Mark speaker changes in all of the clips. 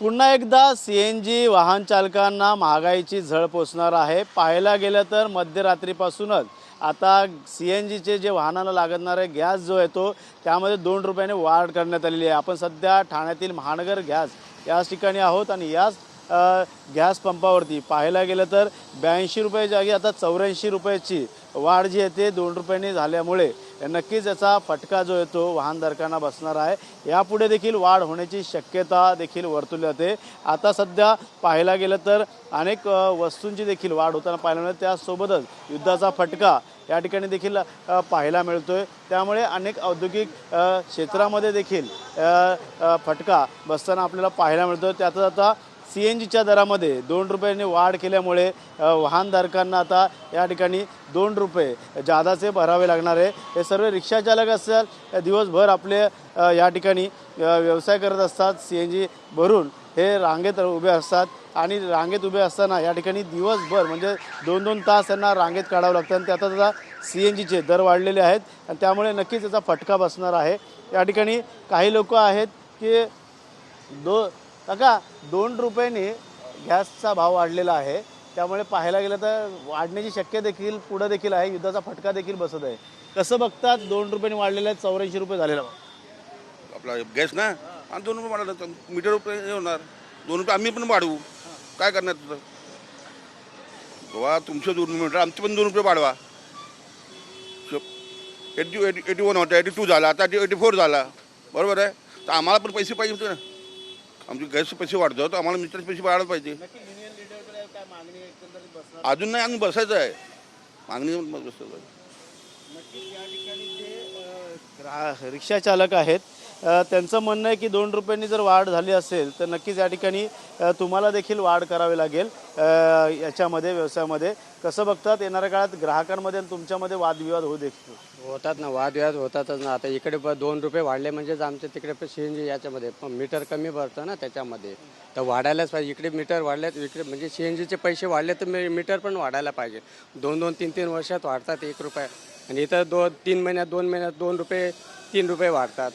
Speaker 1: पुन्हा एकदा CNG वाहन चालकांना महागाईची झळ पोचणार आहे। पाहायला गेलं तर मध्यरात्रीपासूनच आता CNGचे जे वाहनाला लागणारे गॅस जो आहे तो त्यामध्ये 2 रुपयाने वाढ करण्यात आलेली आहे। आपण सध्या ठाण्यातील महानगर गॅस याच ठिकाणी आहोत आणि याच गॅस पंपावरती पाहायला गेलं तर 82 रुपये जागी आता 84 रुपयाची वाढ जी आहे ते 2 रुपयांनी झाल्यामुळे नक्कीच याचा फटका जो आहे तो वाहनधारकांना बसणार आहे। यापुढे देखील वाढ होण्याची शक्यता देखील वर्तवली जाते। आता सध्या पाहायला गेलं तर अनेक वस्तूंची देखील वाढ होताना पाहायला मिळते। त्यासोबतच युद्धाचा फटका या ठिकाणी देखील पाहायला मिळतोय। त्यामुळे अनेक औद्योगिक क्षेत्रामध्ये देखील फटका बसताना आपल्याला पाहायला मिळतो। त्यातच आता CNGच्या दरामध्ये 2 रुपयांनी वाढ केल्यामुळे वाहनधारकांना आता या ठिकाणी 2 रुपये जादाचे भरावे लागणार आहे। हे सर्व रिक्षाचालक असेल दिवसभर आपले या ठिकाणी व्यवसाय करत असतात। CNG भरून हे रांगेत उभे असतात आणि रांगेत उभे असताना या ठिकाणी दिवसभर म्हणजे 2-2 तास त्यांना रांगेत काढावं लागतं आणि त्यातच आता CNGचे दर वाढलेले आहेत आणि त्यामुळे नक्कीच याचा फटका बसणार आहे। या ठिकाणी काही लोक आहेत की काका 2 रुपयांनी गॅसचा भाव वाढलेला आहे, त्यामुळे पाहायला गेलं तर वाढण्याची शक्यता देखील पुढे देखील आहे। युद्धाचा फटका देखील बसत आहे। कसं बघतात 2 रुपयांनी वाढलेला आहे 84 रुपये झालेला भाव
Speaker 2: आपला गॅस ना आणि 2 रुपये वाढवलं तर मीटर रुपये होणार 2 रुपये आम्ही पण वाढवू काय करणार तुझं बाबा तुमचं 2 मीटर आमचे पण 2 रुपये वाढवा 81 होता 82 झाला आता 84 झाला बरोबर आहे तर आम्हाला पण पैसे पाहिजे होते ना आमचे गॅसचे पैसे वाढतो तर आम्हाला मीटरचे पैसे वाढायला पाहिजे अजून नाही आम्ही बसायचं आहे मागणी बसायचं आहे।
Speaker 1: रिक्षा चालक आहेत त्यांचं म्हणणं आहे की 2 रुपयांनी जर वाढ झाली असेल तर नक्कीच या ठिकाणी तुम्हाला देखील वाढ करावी लागेल याच्यामध्ये व्यवसायामध्ये। कसं बघतात येणाऱ्या काळात ग्राहकांमध्ये आणि तुमच्यामध्ये वादविवाद
Speaker 3: होतात ना वादविवाद होतातच ना। आता इकडे 2 रुपये वाढले म्हणजेच आमच्या तिकडे CNG याच्यामध्ये पण मीटर कमी भरतं ना त्याच्यामध्ये तर वाढायलाच पाहिजे। इकडे मीटर वाढलेत इकडे म्हणजे CNGचे पैसे वाढले तर मीटर पण वाढायला पाहिजे। 2-2, 3-3 वर्षात वाढतात 1 रुपया आणि इथं 2-3 महिन्यात 2 महिन्यात 2 रुपये 3 रुपये वाढतात।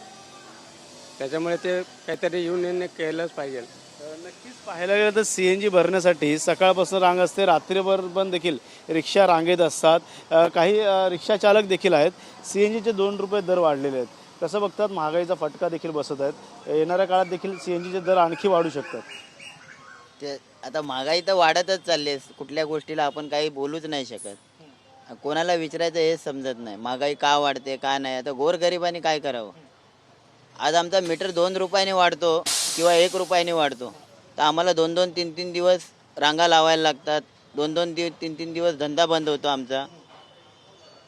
Speaker 3: त्याच्यामुळे ते काहीतरी युनियनने केलंच पाहिजे।
Speaker 1: नक्कीच पाहायला गेलं तर CNG भरण्यासाठी सकाळपासून रांग असते, रात्रीभर पण देखील रिक्षा रांगेत असतात। काही रिक्षा चालक देखील आहेत। CNGचे 2 रुपये दर वाढलेले आहेत। कसं बघतात महागाईचा फटका देखील बसत आहेत। येणाऱ्या काळात देखील CNGचे दर आणखी वाढू शकतात।
Speaker 4: ते आता महागाई तर वाढतच चालली आहे। कुठल्या गोष्टीला आपण काही बोलूच नाही शकत। कोणाला विचारायचं हेच समजत नाही महागाई का वाढते का नाही। आता गोरगरिबांनी काय करावं। आज आमचा मीटर 2 रुपयाने वाढतो किंवा 1 रुपयाने वाढतो तर आम्हाला 2-2, 3-3 दिवस रांगा लावायला लागतात। 2-2 3-3 दिवस धंदा बंद होतो आमचा।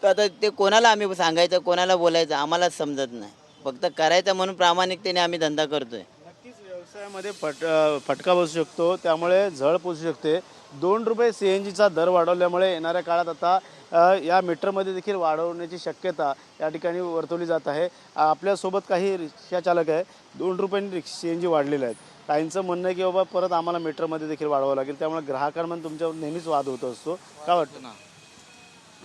Speaker 4: तर आता ते कोणाला आम्ही सांगायचं कोणाला बोलायचं आम्हालाच समजत नाही। फक्त करायचं म्हणून प्रामाणिकतेने आम्ही धंदा करतोय।
Speaker 1: नक्कीच व्यवसायामध्ये फटका बसू शकतो, त्यामुळे झळ पोचू शकते। 2 रुपये CNGचा दर वाढवल्यामुळे येणाऱ्या काळात आता या मीटरमध्ये देखील वाढवण्याची शक्यता या ठिकाणी वर्तवली जात आहे। आपल्यासोबत काही रिक्षा चालक आहे 2 रुपयांनी CNG वाढलेले आहेत। काहींचं म्हणणं आहे की बाबा परत आम्हाला मीटरमध्ये देखील वाढवावं लागेल, त्यामुळे ग्राहकांमध्ये तुमच्यावर नेहमीच वाद होत असतो। काय वाटतं
Speaker 5: ना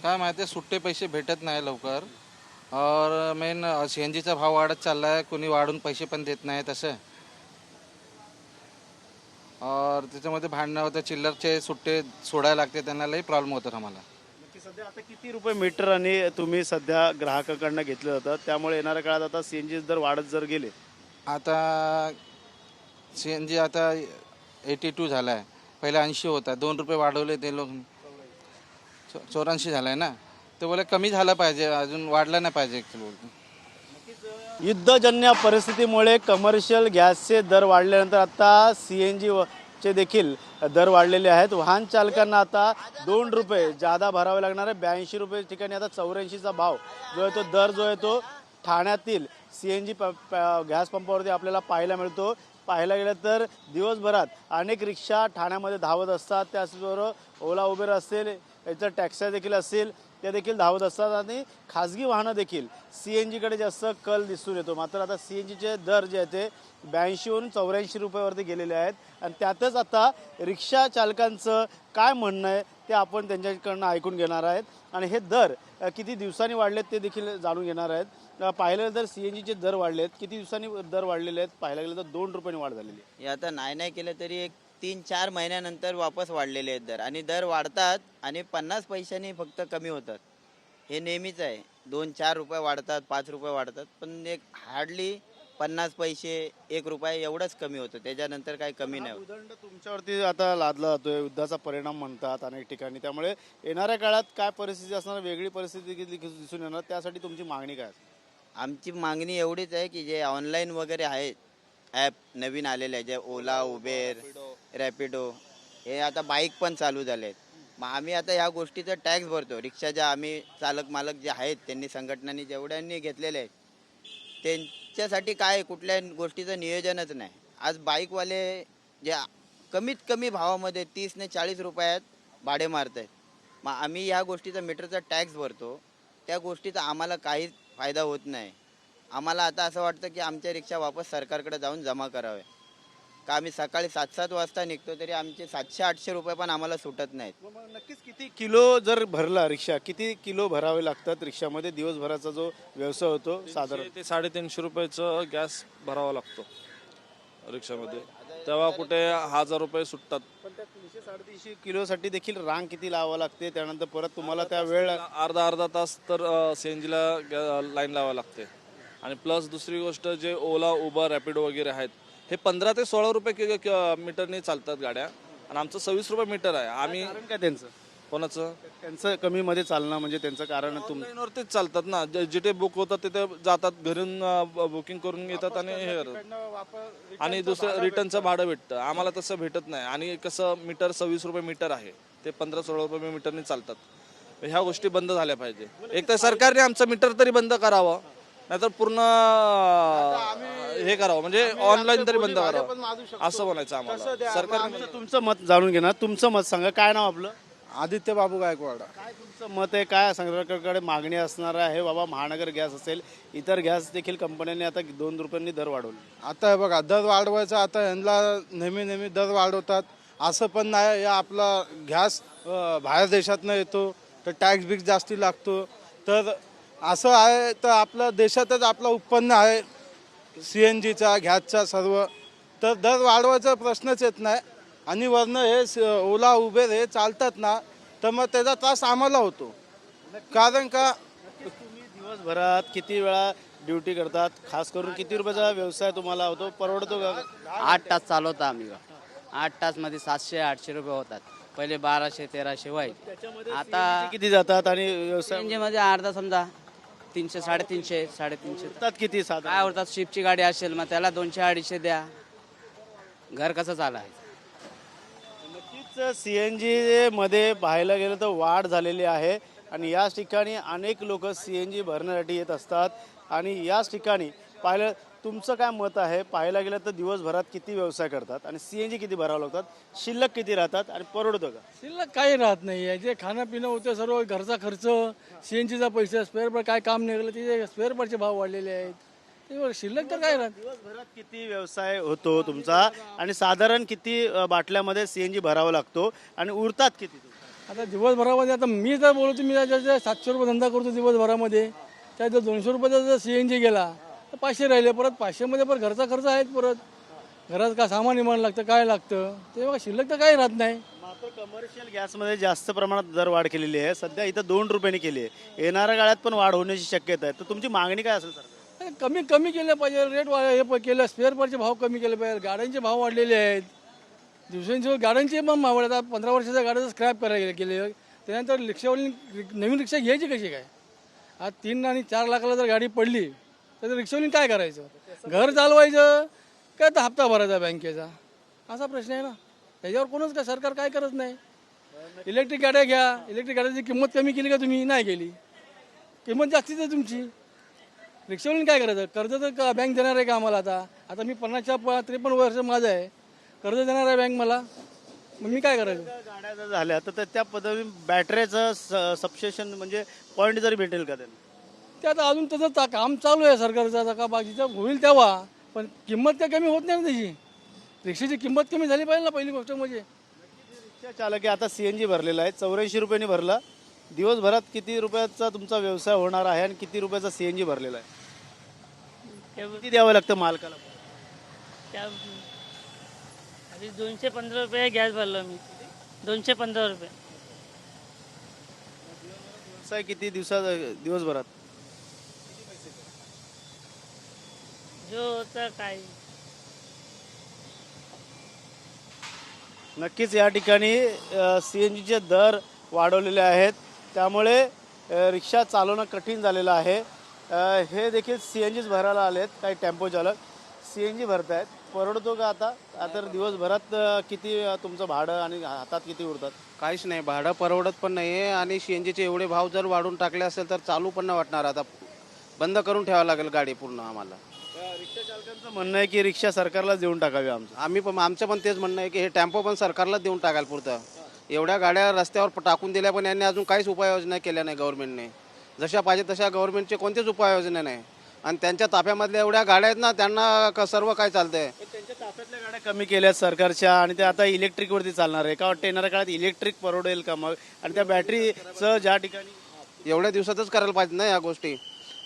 Speaker 5: काय माहिती आहे सुट्टे पैसे भेटत नाही लवकर और मेन CNGचा भाव वाढत चालला आहे। कोणी वाढून पैसे पण देत नाही तसं और त्याच्यामध्ये भांडणं होतं चिल्लरचे सुट्टे सोडायला लागते त्यांना लई प्रॉब्लेम होतो आम्हाला।
Speaker 1: सध्या आता किती रुपये मीटर आणि तुम्ही सध्या ग्राहकाकडनं घेतलं जातं, त्यामुळे येणाऱ्या काळात आता CNG दर वाढत जर गेले
Speaker 5: आता CNG आता 82 झाला आहे पहिले 80 होता 2 रुपये वाढवले ते लोक 84 झाला आहे ना ते बोले कमी झालं पाहिजे अजून वाढलं नाही पाहिजे बोलतो।
Speaker 1: युद्धजन्य परिस्थितीमुळे कमर्शियल गॅसचे दर वाढल्यानंतर आता CNG चे देखील दर वाढलेले आहेत। वाहन चालकांना आता 2 रुपये जादा भरावे लागणार आहे। 82 रुपये ठिकाणी आता 84चा भाव जो आहे तो दर जो आहे तो ठाण्यातील CNG गॅस पंपावरती आपल्याला पाहायला मिळतो। पाहायला गेलं तर दिवसभरात अनेक रिक्षा ठाण्यामध्ये धावत असतात, त्याचबरोबर ओला उबेर असेल याचं टॅक्सी देखील असेल ते देखील धावत असतात आणि खाजगी वाहनं देखील CNGकडे जास्त कल दिसून येतो। मात्र आता CNGचे दर जे आहेत ते 82 वरून 84 रुपयावरती गेलेले आहेत आणि त्यातच आता रिक्षा चालकांचं काय म्हणणं आहे ते आपण त्यांच्याकडनं ऐकून घेणार आहेत आणि हे दर किती दिवसांनी वाढलेत ते देखील जाणून घेणार आहेत। पाहिलं गेलं तर CNGचे दर वाढले आहेत. किती दिवसांनी दर वाढलेले आहेत? पाहायला गेलं तर 2 रुपयांनी वाढ झालेली आहे.
Speaker 4: हे आता नाही केलं तरी एक 3-4 महिन्यानंतर वापस वाढलेले आहेत दर, आणि दर वाढतात आणि 50 पैशांनी फक्त कमी होतात. हे नेहमीच आहे. 2-4 रुपये वाढतात, 5 रुपये वाढतात, पण एक हार्डली 50 पैसे 1 रुपया एवढंच कमी होतं. त्याच्यानंतर काही कमी नाही होत.
Speaker 1: उदंड तुमच्यावरती आता लादला जातोय, युद्धाचा परिणाम म्हणतात अनेक ठिकाणी. त्यामुळे येणाऱ्या काळात काय परिस्थिती असणार, वेगळी परिस्थिती दिसून येणार, त्यासाठी तुमची मागणी काय असेल?
Speaker 4: आमची मागणी एवढीच आहे की जे ऑनलाईन वगैरे आहेत ॲप नवीन आलेले आहे, जे ओला, उबेर, रॅपिडो, हे आता बाईक पण चालू झाले आहेत. मग आम्ही आता ह्या गोष्टीचा टॅक्स भरतो. रिक्षाच्या आम्ही चालक मालक जे आहेत त्यांनी संघटनांनी जेवढ्यांनी घेतलेले आहेत त्यांच्यासाठी काय कुठल्या गोष्टीचं नियोजनच नाही. आज बाईकवाले जे कमीत कमी भावामध्ये 30 ने 40 रुपयात भाडे मारत आहेत. मग आम्ही ह्या गोष्टीचा मीटरचा टॅक्स भरतो, त्या गोष्टीचा आम्हाला काहीच फायदा होत नाही. आम्हाला आता असं वाटतं की आमच्या रिक्षा वापस सरकारकडे जाऊन जमा करावे. का आम्ही सकाळी 7-7 वाजता निघतो तरी आमचे 700-800 रुपये पण आम्हाला सुटत नाहीत.
Speaker 1: मग नक्कीच किती किलो जर भरला रिक्षा, किती किलो भरावे लागतात रिक्षामध्ये? दिवसभराचा जो व्यवसाय होतो साधारण
Speaker 6: ते 350 रुपयाचं गॅस भरावा लागतो रिक्षामध्ये, तेव्हा कुठे 1000 रुपये सुटतात.
Speaker 1: पण त्या 300-350 किलोसाठी देखील रांग किती लावावं लागते, त्यानंतर परत तुम्हाला त्या वेळ
Speaker 6: अर्धा तास तर CNG ला लाईन लावावी लागते. आणि प्लस दुसरी गोष्ट, जे ओला, उबर, रॅपिडो वगैरे आहेत हे 15 ते 16 रुपये मीटरने चालतात गाड्या, आणि आमचं 26 रुपये मीटर आहे. आम्ही
Speaker 1: कारण काय त्यांचं
Speaker 6: कोणाचं
Speaker 1: त्यांचं कमी मध्ये चालणं म्हणजे त्यांचं कारण
Speaker 6: ऑनलाईनवरतीच चालतात ना. जिथे बुक होतात तिथे जातात, घरून बुकिंग करून येतात आणि हे करतात. आणि दुसरं रिटर्नचं भाडं भेटतं. आम्हाला तसं भेटत नाही. आणि कसं मीटर 26 रुपये मीटर आहे, ते 15-16 रुपये मीटरने चालतात. ह्या गोष्टी बंद झाल्या पाहिजे. एक तर सरकारने आमचं मीटर तरी बंद करावं, नाहीतर पूर्ण हे करावं, म्हणजे ऑनलाईन तरी बंद करावं असं म्हणायचं आम्हाला. सरकारने
Speaker 1: तुमचं मत जाणून घेणार. तुमचं मत सांगा. काय नाव आपलं?
Speaker 7: आदित्य बाबू गायकवाड.
Speaker 1: काय तुमचं मत आहे? काय सरकारकडे मागणी असणार आहे? बाबा महानगर गॅस असेल, इतर गॅस देखील कंपन्यांनी आता 2 रुपयांनी दर वाढवले.
Speaker 7: आता हे बघा, दर वाढवायचा, आता यांना नेहमी दर वाढवतात. असं पण नाही, या आपला गॅस बाहेर देशातनं येतो तर टॅक्स बिक्स जास्ती लागतो. तर असं आहे, तर आपल्या देशातच आपलं उत्पन्न आहे CNGचा, गॅसचा सर्व. तर दर वाढवायचा प्रश्नच येत नाही. आणि वरनं हे ओला, उबेर हे चालतात ना, तर मग त्याचा त्रास आम्हाला होतो. कारण का
Speaker 1: तुम्ही दिवसभरात किती वेळा ड्युटी करतात? खास करून किती रुपयाचा व्यवसाय तुम्हाला होतो? परवडतो का?
Speaker 3: 8 तास चालवतो आम्ही. 8 तासमध्ये 700-800 रुपये होतात. पहिले 1200-1300 व्हायचे. आता
Speaker 1: किती जातात आणि व्यवसाय
Speaker 3: CNG मध्ये अर्धा समजा 300-350
Speaker 1: होतात किती साधारण?
Speaker 3: काय होतात? शिफ्टची गाडी असेल मग त्याला 200-250 द्या. घर कसं चालायचं?
Speaker 1: नक्कीच CNG मध्ये पाहायला गेलं तर वाढ झालेली आहे. आणि याच ठिकाणी अनेक लोक CNG भरण्यासाठी येत असतात. आणि याच ठिकाणी पाहिलं, तुमचं काय मत आहे? पाहायला गेलं तर दिवसभरात किती व्यवसाय करतात आणि CNG किती भरावं लागतात, शिल्लक किती राहतात आणि परवडतं का?
Speaker 8: शिल्लक काही राहत नाही आहे. जे खाणं पिणं होतं सर्व घरचा खर्च, CNGचा पैसा, स्पेअर पार्ट काय काम निघालं तिथे स्पेअर पार्टचे भाव वाढलेले आहेत. ते शिल्लक तर काय राहत.
Speaker 1: दिवसभरात किती व्यवसाय होतो तुमचा आणि साधारण किती बाटल्यामध्ये CNG भरावा लागतो आणि उरतात किती?
Speaker 8: आता दिवसभरामध्ये, आता मी जर बोलतो, मी 700 रुपये धंदा करतो दिवसभरामध्ये, त्यात जर 200 रुपयाचा जर CNG गेला तर 500 राहिले. परत 500 मध्ये परत घरचा खर्च आहेत. परत घरात काय सामान इमान लागतं, काय लागतं, ते बघा शिल्लक तर काही राहत नाही.
Speaker 1: मात्र कमर्शियल गॅसमध्ये जास्त प्रमाणात दर वाढ केलेली आहे. सध्या इथं 2 रुपयांनी केली आहे. येणाऱ्या काळात पण वाढ होण्याची शक्यता आहे. तर तुमची मागणी काय असेल सर?
Speaker 8: कमी केलं पाहिजे. रेट हे केलं, स्पेअर पार्टचे भाव कमी केले पाहिजे. गाड्यांचे भाव वाढलेले आहेत. दिवसेंदिवस गाड्यांचे पण भाव वाढतात. 15 वर्षाच्या गाड्याचं स्क्रॅप करायला केले. त्यानंतर रिक्षावाली नवीन रिक्षा घ्यायची कशी काय? आज 3 आणि 4 लाखाला जर गाडी पडली तर रिक्षावाली काय करायचं? घर चालवायचं काय तर हप्ता भरायचा बँकेचा? असा प्रश्न आहे ना. त्याच्यावर कोणच काय सरकार काय करत नाही. इलेक्ट्रिक गाड्या घ्या. इलेक्ट्रिक गाड्याची किंमत कमी केली का तुम्ही? नाही केली. किंमत जास्तीच आहे तुमची. रिक्षावाल्याने काय करायचं? कर्ज तर बँक देणार आहे का आम्हाला? आता मी 53 वर्ष माझं आहे. कर्ज देणार आहे बँक मला, मग मी काय करायचं?
Speaker 1: गाड्या जर झाल्या तर त्या पद्धतीने बॅटरीचं सबस्टेशन म्हणजे पॉईंट जरी भेटेल का त्यांना?
Speaker 8: ते आता अजून त्याचं काम चालू आहे सरकारचं. आता का बाकीचं होईल तेव्हा, पण किंमत काय कमी होत नाही ना त्याची. रिक्षाची किंमत कमी झाली पाहिजे ना पहिली गोष्ट म्हणजे.
Speaker 1: रिक्षा चालक आता CNG भरलेला आहे, 84 रुपयांनी भरला. दिवसभरात किती रुपयाचा तुमचा व्यवसाय होणार आहे आणि किती रुपयाचा CNG भरलेला आहे? किती द्यावं लागतं मालकाला?
Speaker 9: त्या आधी 215 रुपये गॅस भरलो मी. 215 रुपये.
Speaker 1: व्यवसाय किती दिवसभरात?
Speaker 9: जो होता काय
Speaker 1: नक्कीच या ठिकाणी CNGचे दर वाढवलेले आहेत, त्यामुळे रिक्षा चालवणं कठीण झालेलं आहे. हे देखील CNGच भरायला आलेत. काही टेम्पो चालक CNG भरतायत. परवडतो का आता? आता दिवसभरात किती तुमचं भाडं आणि हातात किती उरतात?
Speaker 5: काहीच नाही, भाडं परवडत पण नाही आहे आणि CNGचे एवढे भाव जर वाढून टाकले असेल तर चालू पण नाही वाटणार. आता बंद करून ठेवावं लागेल गाडी पूर्ण आम्हाला.
Speaker 1: रिक्षा चालकांचं म्हणणं आहे की रिक्षा सरकारला देऊन टाकावी.
Speaker 5: आमचं पण तेच म्हणणं आहे की हे टेम्पो पण सरकारलाच देऊन टाकायला पुरतं. एवढ्या गाड्या रस्त्यावर टाकून दिल्या पण यांनी अजून काहीच उपाययोजना केल्या नाही गव्हर्नमेंटने. जशा पाहिजे तशा गव्हर्नमेंटचे कोणतेच उपाययोजना नाही. आणि त्यांच्या ताफ्यामधल्या एवढ्या गाड्या आहेत ना, त्यांना सर्व काय चालतंय.
Speaker 1: त्यांच्या ताफ्यातल्या गाड्या कमी केल्यात सरकारच्या आणि ते आता इलेक्ट्रिकवरती चालणार आहे का? वाटतं येणाऱ्या काळात इलेक्ट्रिक परवडेल का मग? आणि त्या बॅटरीचं ज्या ठिकाणी
Speaker 5: एवढ्या दिवसातच करायला पाहिजे ना या गोष्टी.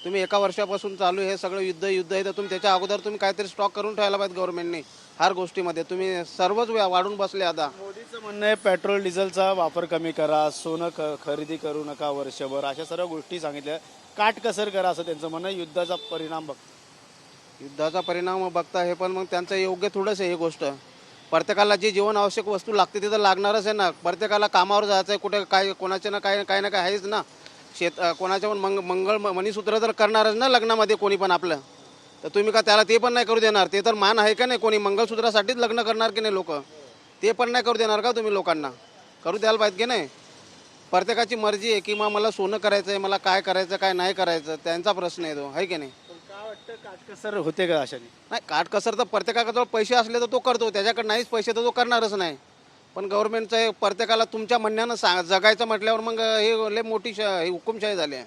Speaker 5: तुम्ही एका वर्षापासून चालू हे सगळं युद्ध आहे तर तुम्ही त्याच्या अगोदर तुम्ही काहीतरी स्टॉक करून ठेवायला पाहिजे गव्हर्नमेंटने. हर गोष्टीमध्ये तुम्ही सर्वच वाढून बसले आता.
Speaker 1: मोदीचं म्हणणं आहे पेट्रोल डिझेलचा वापर कमी करा, सोनं खरेदी करू नका वर्षभर, अशा सर्व गोष्टी सांगितल्या. काटकसर करा असं त्यांचं म्हणणं आहे. युद्धाचा परिणाम बघता हे पण मग त्यांचं योग्य थोडंच आहे ही गोष्ट. प्रत्येकाला जी जीवन आवश्यक वस्तू लागते ते तर लागणारच आहे ना. प्रत्येकाला कामावर जायचं आहे, कुठे काय कोणाचे ना काय ना काय आहेच ना. कोणाच्या पण मंगळ मणीसूत्र तर करणारच ना लग्नामध्ये कोणी पण आपलं. तर तुम्ही का त्याला ते पण नाही करू देणार? ते तर मान आहे का नाही? कोणी मंगळसूत्रासाठीच लग्न करणार की नाही लोक? ते पण नाही करू देणार का तुम्ही लोकांना? करू द्यायला पाहिजे की नाही? प्रत्येकाची मर्जी आहे की मग मला सोनं करायचं आहे, मला काय करायचं काय नाही करायचं, त्यांचा प्रश्न आहे तो, आहे की नाही? काय वाटतं काटकसर होते का अशाने?
Speaker 5: नाही, काटकसर तर प्रत्येकाकडे पैसे असले तर तो करतो, त्याच्याकडे नाहीच पैसे तर तो करणारच नाही. पण गव्हर्नमेंटचं प्रत्येकाला तुमच्या म्हणण्यानं जगायचं म्हटल्यावर मग हे लय मोठी हुकुमशाही झाली आहे.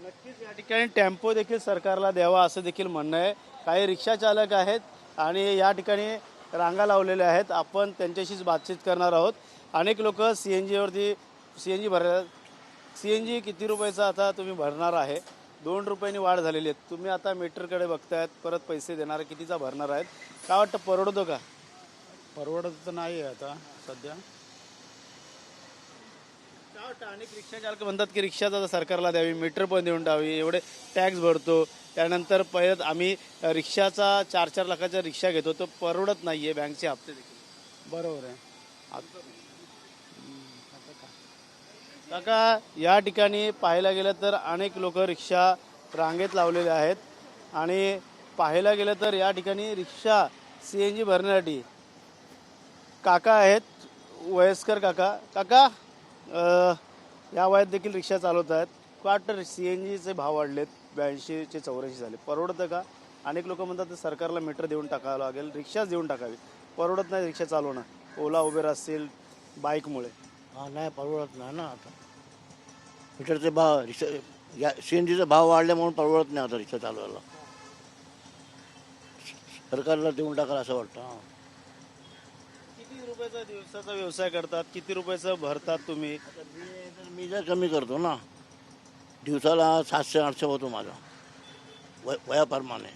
Speaker 1: नक्कीच या ठिकाणी टेम्पो देखील सरकारला द्यावा असं देखील म्हणणं आहे. काही रिक्षा चालक आहेत आणि या ठिकाणी रांगा लावलेल्या आहेत. आपण त्यांच्याशीच बातचीत करणार आहोत. अनेक लोक CNG भरतात. CNG किती रुपयाचा आता तुम्ही भरणार आहे? 2 रुपयांनी वाढ झालेली आहे. तुम्ही आता मीटरकडे बघतायत, परत पैसे देणार, कितीचा भरणार आहेत? काय वाटतं परवडतो का?
Speaker 7: परवडत तर नाही आहे आता सध्या.
Speaker 1: काय वाटतं? अनेक रिक्षा चालक म्हणतात की रिक्षा आता सरकारला द्यावी, मीटर पण देऊन टावी, एवढे टॅक्स भरतो, त्यानंतर पहिलं आम्ही रिक्षाचा 4-4 लाखाच्या रिक्षा घेतो, तो परवडत नाही आहे, बँकचे हप्ते देखील.
Speaker 7: बरोबर आहे.
Speaker 1: काका, या ठिकाणी पाहायला गेलं तर अनेक लोक रिक्षा रांगेत लावलेले आहेत आणि पाहायला गेलं तर या ठिकाणी रिक्षा CNG भरण्यासाठी काका आहेत, वयस्कर काका या वयात देखील रिक्षा चालवत आहेत. वाटतं CNGचे भाव वाढलेत, 82 ते 84 झाले, परवडतं का? अनेक लोक म्हणतात सरकारला मीटर देऊन टाकावं लागेल, रिक्षाच देऊन टाकावी. परवडत नाही रिक्षा चालवणं, ओला उबेर असेल, बाईकमुळे.
Speaker 10: नाही परवडत नाही ना. आता मीटरचे भाव CNGचा भाव वाढले म्हणून परवडत नाही आता रिक्षा चालवायला. सरकारला देऊन टाकायला असं वाटतं.
Speaker 1: किती रुपयाचा दिवसाचा व्यवसाय करतात? किती रुपयाचं भरतात तुम्ही?
Speaker 10: मी जर कमी करतो ना, दिवसाला 700-800 होतो माझा वयाप्रमाणे.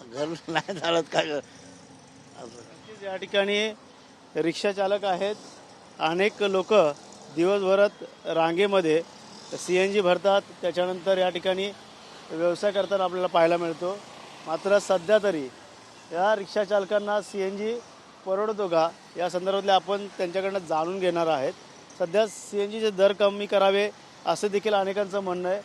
Speaker 10: घर नाही चालत काय असं.
Speaker 1: या ठिकाणी रिक्षा चालक आहेत. अनेक लोक दिवसभरात रांगेमध्ये CNG भरतात, त्याच्यानंतर या ठिकाणी व्यवसाय करताना आपल्याला पाहायला मिळतो. मात्र सध्या तरी या रिक्षा चालकांना CNG परवडतो का या संदर्भातले आपण त्यांच्याकडनं जाणून घेणार आहेत. सध्या CNGचे दर कमी करावे असं देखील अनेकांचं म्हणणं आहे.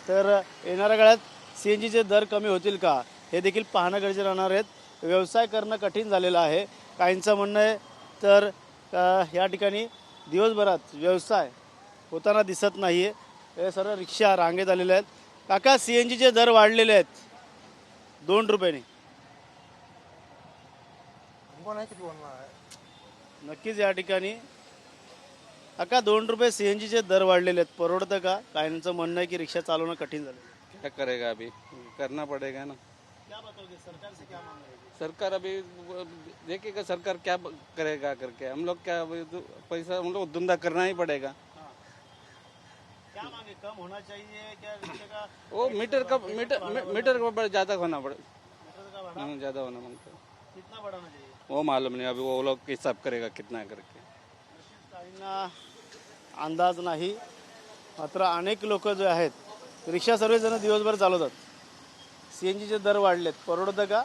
Speaker 1: तर येणाऱ्या काळात CNGचे दर कमी होतील का हे देखील पाहणं गरजेचं राहणार आहेत. व्यवसाय करणं कठीण झालेलं आहे काहींचं म्हणणं आहे. तर या ठिकाणी दिवसभरात व्यवसाय होताना दिसत नाही आहे. हे सर्व रिक्षा रांगेत आलेले आहेत. काका, CNGचे दर वाढलेले आहेत 2 रुपयांनी. नक्कीच या ठिकाणी काका 2 रुपये CNGचे दर वाढलेले आहेत, परवडतं का? काहींचं म्हणणं आहे की रिक्षा चालवणं कठीण झालं.
Speaker 11: क्या करेगा, अभी करना पड़ेगा ना.
Speaker 1: क्या बताओगे, सरकार से क्या मांग रहे हैं?
Speaker 11: सरकार अभी देखेगा सरकार क्या करेगा करके. हम लोग क्या पैसा हम लोग धंधा करना ही पड़ेगा.
Speaker 1: क्या क्या मांगे कम होना चाहिए क्या रिक्शे का
Speaker 11: वो मीटर का ज़्यादा होना पड़े,
Speaker 1: मीटर का भाड़ा
Speaker 11: ज़्यादा होना मांगते हैं।
Speaker 1: कितना बढ़ाना चाहिए?
Speaker 11: वो मालूम नहीं, अभी वो लोग हिसाब करेगा कितना करके।
Speaker 1: काहींना अंदाज नाही, मात्र अनेक लोक जे आहेत रिक्षा सर्वजण दिवसभर चालवतात. CNGचे दर वाढलेत, परवडतं का?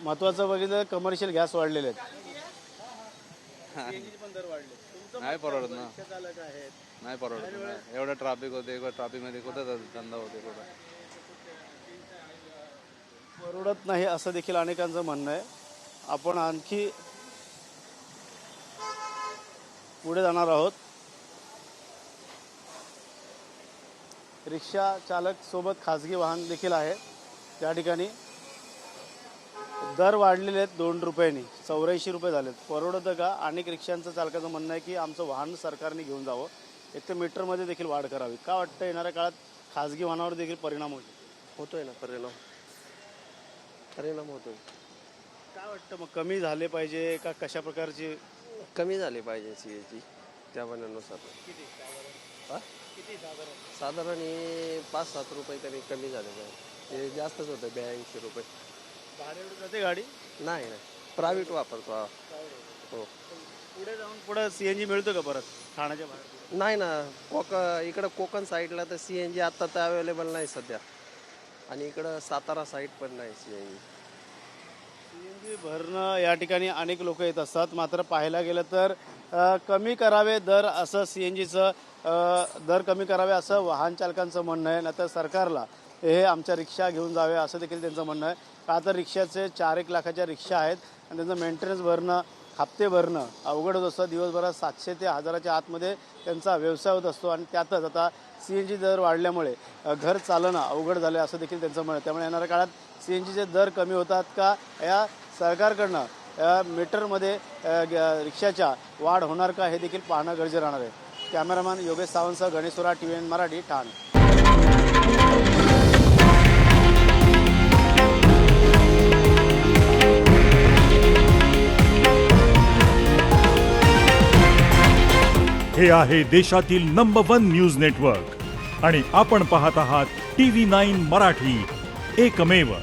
Speaker 1: महत्वाचं बघितलं कमर्शियल गॅस वाढलेले आहेत. CNG पण दर वाढले.
Speaker 5: नाही परवडत ना,
Speaker 1: रिक्षा चालक आहेत.
Speaker 5: नाही परवडत ना. एवढं ट्रॅफिक होते, ट्रॅफिकमध्ये कुठं धंदा होते कुठं.
Speaker 1: परवडत नाही असं देखील अनेकांचं म्हणणं आहे. आपण आणखी पुढे जाणार आहोत. रिक्षा चालक सोबत खाजगी वाहन देखील आहे. त्या ठिकाणी दर वाढलेले आहेत 2 रुपयांनी, 84 रुपये झालेत. परवडतं का? अनेक रिक्षांचं चालकाचं म्हणणं आहे की आमचं वाहन सरकारने घेऊन जावं, एक तर मीटरमध्ये देखील वाढ करावी. का वाटतं येणाऱ्या काळात खाजगी वाहनावर देखील परिणाम होईल?
Speaker 12: होतोय ना परिणाम होतोय.
Speaker 1: काय वाटतं मग कमी झाले पाहिजे का कशा प्रकारची?
Speaker 12: कमी झाली पाहिजे CNG त्या म्हणण्यानुसार. साधारण 5-7 रुपये तरी कमी झाले पाहिजे. हे जास्तच होतं 82 रुपये.
Speaker 1: भाडे जाते गाडी?
Speaker 12: नाही प्रायव्हेट वापरतो. हो.
Speaker 1: पुढे जाऊन पुढे CNG मिळतो का परत ठाण्याच्या बाहेर?
Speaker 12: नाही ना, इकडं कोकण साईडला तर CNG आत्ता तर अवेलेबल नाही सध्या, आणि इकडं सातारा साईड पण नाही CNG.
Speaker 1: CNG भरणं या ठिकाणी अनेक लोक येत असतात, मात्र पाहायला गेलं तर कमी करावे दर असं CNGचं दर कमी करावे असं वाहन चालकांचं म्हणणं आहे. नंतर सरकारला हे आमच्या रिक्षा घेऊन जावे असं देखील त्यांचं म्हणणं आहे. का तर रिक्षाचे 4-1 लाखाच्या रिक्षा आहेत आणि त्यांचं मेंटेनन्स भरणं, हप्ते भरणं अवघड होत असतं. दिवसभरात 700 ते 1000च्या आतमध्ये त्यांचा व्यवसाय होत असतो आणि त्यातच आता CNG दर वाढल्यामुळे घर चालणं अवघड झालं असं देखील त्यांचं म्हणणं आहे. त्यामुळे येणाऱ्या काळात CNGचे दर कमी होतात का, या सरकारकडनं मीटरमध्ये रिक्षाच्या वाढ होणार का, हे देखील पाहणं गरजेचं राहणार आहे. कॅमेरामॅन योगेश सावंतसह गणेश सोरा, TVN मराठी, ठाणे.
Speaker 13: हे आहे देशातील नंबर 1 न्यूज नेटवर्क आणि आपण पाहत आहात TV9 मराठी, एकमेव.